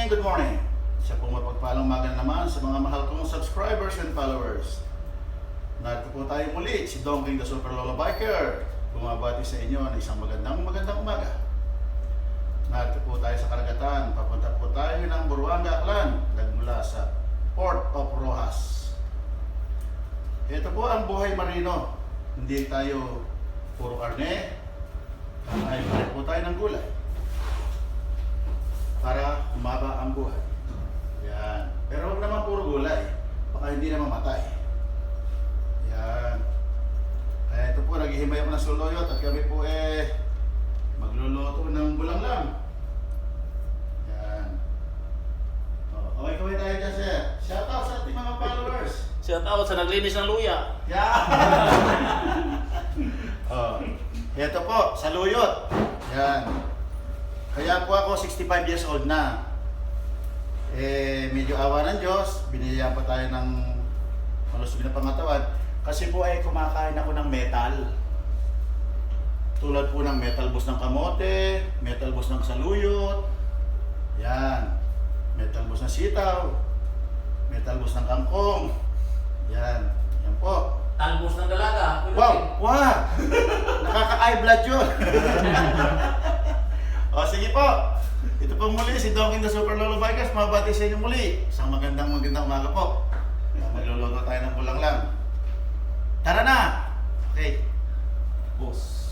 good morning. Sa pong mapagpalang umaga naman sa mga mahal kong subscribers and followers. Narito po tayo muli, si Dongking the Super Lolo Biker. Bumabati sa inyo ng isang magandang umaga. Narito po tayo sa karagatan. Papunta po tayo ng Buruanga, Aklan, nagmula sa Port of Rojas. Ito po ang buhay marino. Hindi tayo puro karne. Kakain pa rin po tayo ng gulay para humaba ang buhay. Yan. Pero huwag naman puro gulay. Baka hindi na mamatay. Yan. Kaya ito po, naghihimay ako ng soloyot at kami po magluluto ng bulanglang. Yan. Okay, kaway tayo dyan, sir. Shout out sa ating mga followers. Shout out sa naglinis ng luya. Yan. Ito po, sa luyot. Yan. Kaya po ako 65 years old na. Medyo awa ng Diyos, binigyan pa tayo ng malusog na pangatawan. Kasi po kumakain ako ng metal. Tulad po ng metal boss ng kamote, metal boss ng saluyot. Yan. Metal boss ng sitaw. Metal boss ng kangkong. Yan. Yan po. Talbos ng dalaga. Wow! Wow! Nakaka-eye blood yun. O sige po. Ito po muli si Dongking the Super Lolo Bikers. Mabati sa inyo muli. Isang magandang umaga po. Magluluto tayo ng bulanglang. Tara na! Okay. Boss.